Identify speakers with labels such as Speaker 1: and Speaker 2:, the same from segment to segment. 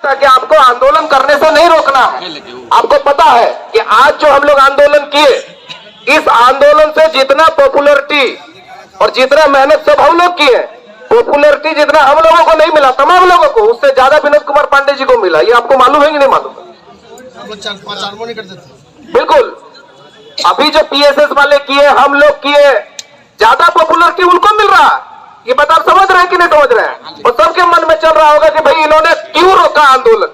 Speaker 1: कि आपको आंदोलन करने से नहीं रोकना है। आपको पता है कि आज जो हम लोग आंदोलन किए, इस आंदोलन से जितना पॉपुलरिटी और जितना मेहनत सब हम लोग किए, पॉपुलरिटी जितना हम लोगों को नहीं मिला, तमाम लोगों को, उससे ज्यादा विनोद कुमार पांडे जी को मिला। ये आपको मालूम है कि नहीं मालूम? बिल्कुल। अभी जो पीएसएस वाले किए, हम लोग किए, ज्यादा पॉपुलरिटी उनको मिल रहा है। ये बता समझ रहे हैं कि नहीं समझ रहे हैं? और सबके मन में चल रहा होगा कि भाई इन्होंने क्यों रोका आंदोलन।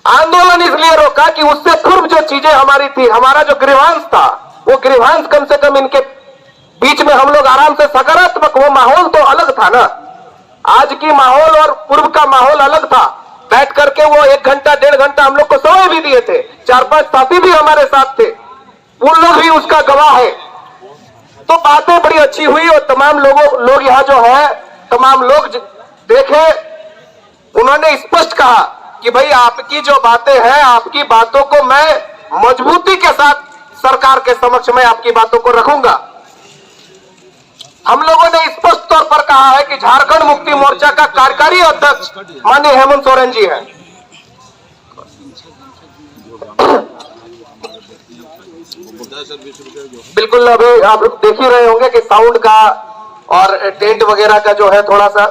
Speaker 1: आंदोलन इसलिए रोका कि उससे पूर्व जो चीजें हमारी थी, हमारा जो ग्रीवांस था, वो ग्रीवांस कम से कम इनके बीच में हम लोग आराम से सकारात्मक, वो माहौल तो अलग था ना। आज की माहौल और पूर्व का माहौल अलग था। बैठ करके वो 1 घंटा 1.5 घंटा हम लोग को समय भी दिए थे। 4-5 साथी भी हमारे साथ थे, उन लोग भी उसका गवाह है। तो बातें बड़ी अच्छी हुई और तमाम लोग यहाँ जो है, तमाम लोग देखे, उन्होंने स्पष्ट कहा कि भाई आपकी जो बातें हैं, आपकी बातों को मैं मजबूती के साथ सरकार के समक्ष में आपकी बातों को रखूंगा। हम लोगों ने स्पष्ट तौर पर कहा है कि झारखंड मुक्ति मोर्चा का कार्यकारी अध्यक्ष माननीय हेमंत सोरेन जी हैं। बिल्कुल, अभी आप लोग देख ही रहे होंगे कि साउंड का और टेंट वगैरह का जो है, थोड़ा सा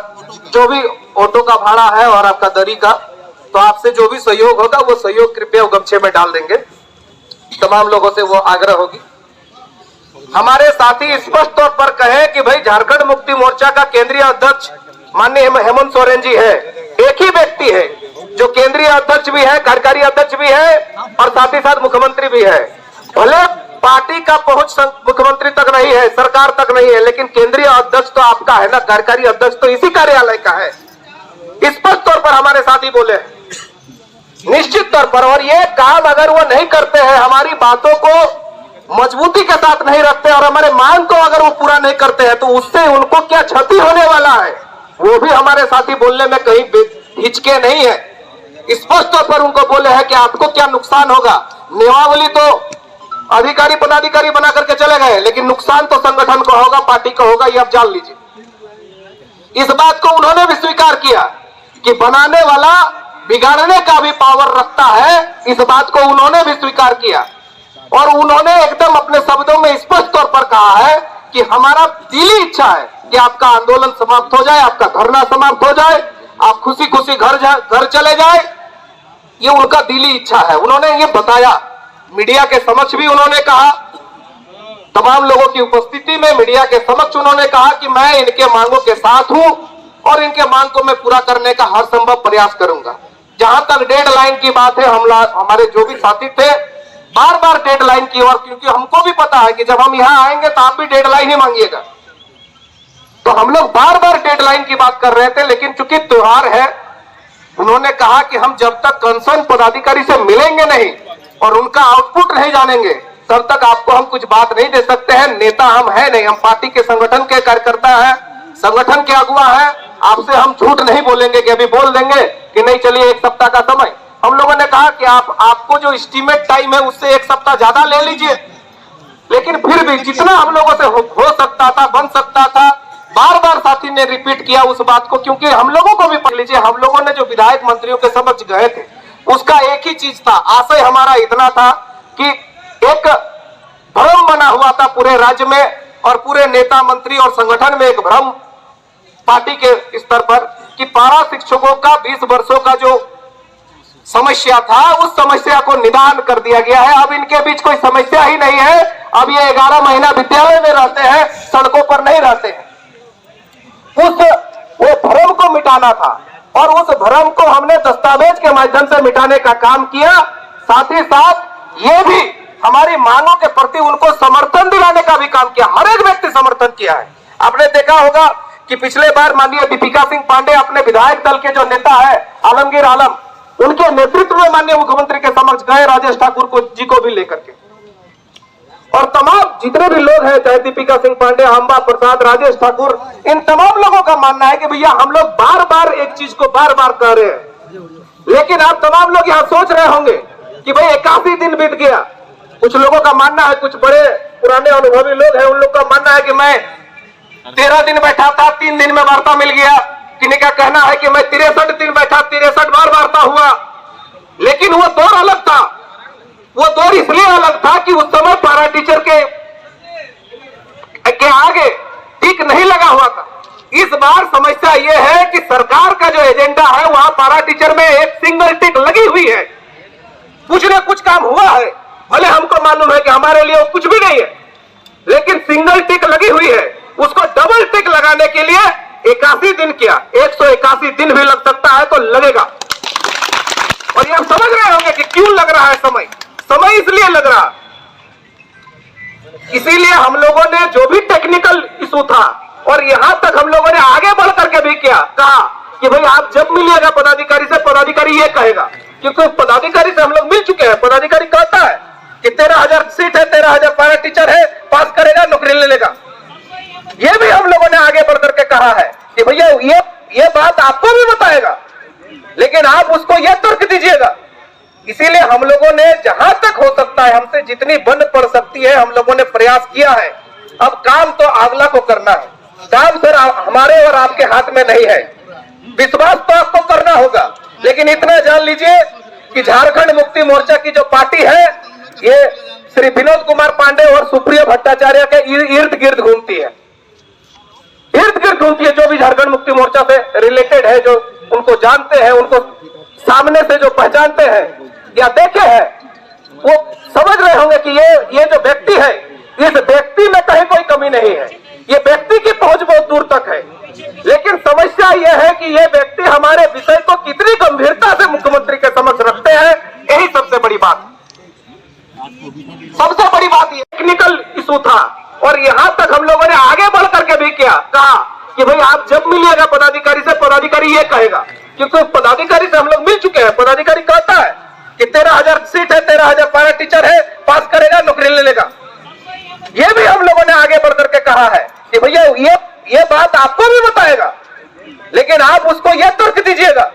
Speaker 1: जो भी ऑटो का भाड़ा है और आपका दरी का, तो आपसे जो भी सहयोग होगा वो सहयोग कृपया गमछे में डाल देंगे। तमाम लोगों से वो आग्रह होगी। हमारे साथी स्पष्ट तौर पर कहे कि भाई झारखंड मुक्ति मोर्चा का केंद्रीय अध्यक्ष माननीय हेमंत सोरेन जी है। एक ही व्यक्ति है जो केंद्रीय अध्यक्ष भी है, कार्यकारी अध्यक्ष भी है और साथ ही साथ मुख्यमंत्री भी है। भले पार्टी का पहुंच मुख्यमंत्री तक नहीं है, सरकार तक नहीं है, लेकिन केंद्रीय अध्यक्ष तो आपका है ना, कार्यकारी अध्यक्ष तो इसी कार्यालय का है। स्पष्ट तौर पर हमारे साथी बोले निश्चित तौर पर। और ये काम अगर वो नहीं करते हैं, हमारी बातों को मजबूती के साथ नहीं रखते और हमारे मांग को अगर वो पूरा नहीं करते हैं, तो उससे उनको क्या क्षति होने वाला है, वो भी हमारे साथी बोलने में कहीं हिचके नहीं है। स्पष्ट तौर पर उनको बोले हैं कि आपको क्या नुकसान होगा। नियमावली तो अधिकारी पदाधिकारी बना करके चले गए, लेकिन नुकसान तो संगठन को होगा, पार्टी को होगा, ये आप जान लीजिए। इस बात को उन्होंने भी स्वीकार किया कि बनाने वाला बिगाड़ने का भी पावर रखता है। इस बात को उन्होंने भी स्वीकार किया और उन्होंने एकदम अपने शब्दों में स्पष्ट तौर पर कहा है कि हमारा दिली इच्छा है कि आपका आंदोलन समाप्त हो जाए, आपका धरना समाप्त हो जाए, आप खुशी खुशी घर चले जाए। ये उनका दिली इच्छा है, उन्होंने ये बताया। मीडिया के समक्ष भी उन्होंने कहा, तमाम लोगों की उपस्थिति में मीडिया के समक्ष उन्होंने कहा कि मैं इनके मांगों के साथ हूं और इनके मांग को मैं पूरा करने का हर संभव प्रयास करूंगा। जहां तक डेडलाइन की बात है, हमारे जो भी साथी थे बार बार डेडलाइन की, और क्योंकि हमको भी पता है कि जब हम यहाँ आएंगे तो आप भी डेडलाइन ही मांगिएगा, तो हम लोग बार बार डेडलाइन की बात कर रहे थे। लेकिन चूंकि त्योहार है, उन्होंने कहा कि हम जब तक कंसर्न पदाधिकारी से मिलेंगे नहीं और उनका आउटपुट नहीं जानेंगे, तब तक आपको हम कुछ बात नहीं दे सकते हैं। नेता हम है नहीं, हम पार्टी के संगठन के कार्यकर्ता हैं, संगठन के अगुवा हैं। आपसे हम झूठ नहीं बोलेंगे कि अभी बोल देंगे कि नहीं चलिए 1 सप्ताह का समय। हम लोगों ने कहा कि आपको जो एस्टीमेट टाइम है उससे 1 सप्ताह ज्यादा ले लीजिए, लेकिन फिर भी जितना हम लोगों से हो सकता था, बन सकता था, बार बार साथी ने रिपीट किया उस बात को। क्योंकि हम लोगों को भी पढ़ लीजिए, हम लोगों ने जो विधायक मंत्रियों के समक्ष गए थे, उसका एक ही चीज था, आशय हमारा इतना था कि एक भ्रम बना हुआ था पूरे राज्य में और पूरे नेता मंत्री और संगठन में एक भ्रम पार्टी के स्तर पर कि पारा शिक्षकों का 20 वर्षों का जो समस्या था, उस समस्या को निदान कर दिया गया है। अब इनके बीच कोई समस्या ही नहीं है। अब ये 11 महीना विद्यालय में रहते हैं, सड़कों पर नहीं रहते हैं। वो भ्रम को मिटाना था और उस भ्रम को हमने दस्तावेज के माध्यम से मिटाने का काम किया। साथ ही साथ ये भी हमारी मांगों के प्रति उनको समर्थन दिलाने का भी काम किया। हर एक व्यक्ति समर्थन किया है। आपने देखा होगा कि पिछले बार माननीय दीपिका सिंह पांडे अपने विधायक दल के जो नेता है आलमगीर आलम, उनके नेतृत्व में माननीय मुख्यमंत्री के समक्ष गए, राजेश ठाकुर जी को भी लेकर के। और तमाम जितने भी लोग हैं, चाहे दीपिका सिंह पांडे, अंबा प्रसाद, राजेश ठाकुर, इन तमाम लोगों का मानना है कि भैया हम लोग बार बार एक चीज को बार बार कह रहे हैं। लेकिन आप तमाम लोग यहाँ सोच रहे होंगे कि भाई 81 दिन बीत गया। कुछ लोगों का मानना है, कुछ बड़े पुराने अनुभवी लोग हैं, उन लोग का मानना है कि मैं 13 दिन बैठा था, 3 दिन में वार्ता मिल गया। किन्हीं का कहना है कि मैं 63 दिन बैठा, 63 बार वार्ता हुआ, लेकिन वो दौर अलग था। वो दौर इसलिए अलग था कि उस समय पारा टीचर के आगे टिक नहीं लगा हुआ था। इस बार समस्या ये है कि सरकार का जो एजेंडा है वहां पारा टीचर में एक सिंगल टिक लगी हुई है। कुछ ना कुछ काम हुआ है, भले हमको मालूम है कि हमारे लिए वो कुछ भी नहीं है, लेकिन सिंगल टिक लगी हुई है। उसको डबल टिक लगाने के लिए 81 दिन क्या 181 दिन भी लग सकता है, तो लगेगा। और ये आप समझ रहे होंगे कि क्यों लग रहा है समय इसलिए लग रहा, इसीलिए हम लोगों ने जो भी टेक्निकल इशू था, और यहां तक हम लोगों ने आगे बढ़ करके भी कहा कि भाई आप जब मिलिएगा पदाधिकारी से, पदाधिकारी ये कहेगा, क्योंकि पदाधिकारी से हम लोग मिल चुके हैं। पदाधिकारी कहता है कि 13,000 सीट है, 13,000 पारा टीचर है, पास करेगा नौकरी ले लेगा। ये भी हम लोगों ने आगे बढ़ करके कहा है कि भैया ये बात आपको भी बताएगा, लेकिन आप उसको ये तर्क दीजिएगा। इसीलिए हम लोगों ने जहां तक हो सकता है, हमसे जितनी बन पड़ सकती है, हम लोगों ने प्रयास किया है। अब काम तो अगला को करना है, काम सर हमारे और आपके हाथ में नहीं है। विश्वास तो आपको करना होगा, लेकिन इतना जान लीजिए कि झारखंड मुक्ति मोर्चा की जो पार्टी है, ये श्री विनोद कुमार पांडे और सुप्रिया भट्टाचार्य के इर्द गिर्द घूमती है। जो भी झारखंड मुक्ति मोर्चा से रिलेटेड है, जो उनको जानते हैं, उनको सामने से जो पहचानते हैं या देखे हैं, वो समझ रहे होंगे कि ये जो व्यक्ति है, इस व्यक्ति में कहीं कोई कमी नहीं है। ये व्यक्ति की पहुंच बहुत दूर तक है, लेकिन समस्या यह है कि ये व्यक्ति हमारे विषय को कितनी गंभीरता से मुख्यमंत्री के समक्ष रखते हैं। यही सबसे बड़ी बात ये टेक्निकल इशू था, और यहां तक हम लोगों ने आगे बढ़ करके भी कहा कि भाई आप जब मिलिएगा पदाधिकारी से, पदाधिकारी ये कहेगा, क्योंकि पदाधिकारी से हम लोग मिल चुके हैं। पदाधिकारी कहता है कि 13,000 सीट है, 13,000 पारा टीचर है, पास करेगा नौकरी ले लेगा। ये भी हम लोगों ने आगे बढ़ करके कहा है कि भैया ये बात आपको भी बताएगा, लेकिन आप उसको ये तर्क दीजिएगा।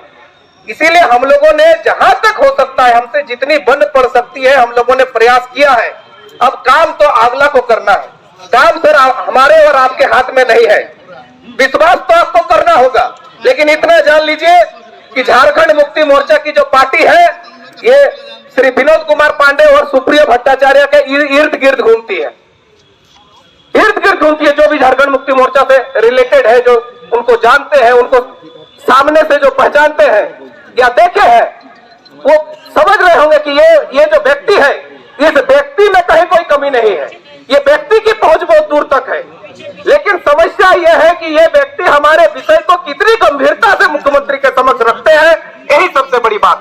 Speaker 1: इसीलिए हम लोगों ने जहां तक हो सकता है, हमसे जितनी बन पड़ सकती है, हम लोगों ने प्रयास किया है। अब काम तो अगला को करना है, काम सर हमारे और आपके हाथ में नहीं है। विश्वास तो आपको करना होगा, लेकिन इतना जान लीजिए कि झारखंड मुक्ति मोर्चा की जो पार्टी है, ये श्री विनोद कुमार पांडे और सुप्रिया भट्टाचार्य के इर्द गिर्द घूमती है। जो भी झारखंड मुक्ति मोर्चा से रिलेटेड है, जो उनको जानते हैं, उनको सामने से जो पहचानते हैं या देखे हैं, वो समझ रहे होंगे कि ये जो व्यक्ति है, इस व्यक्ति में कहीं कोई कमी नहीं है। ये व्यक्ति की पहुंच बहुत दूर तक है, लेकिन समस्या यह है कि ये व्यक्ति हमारे विषय को कितनी गंभीरता से मुख्यमंत्री के समक्ष रखते हैं। यही सबसे बड़ी बात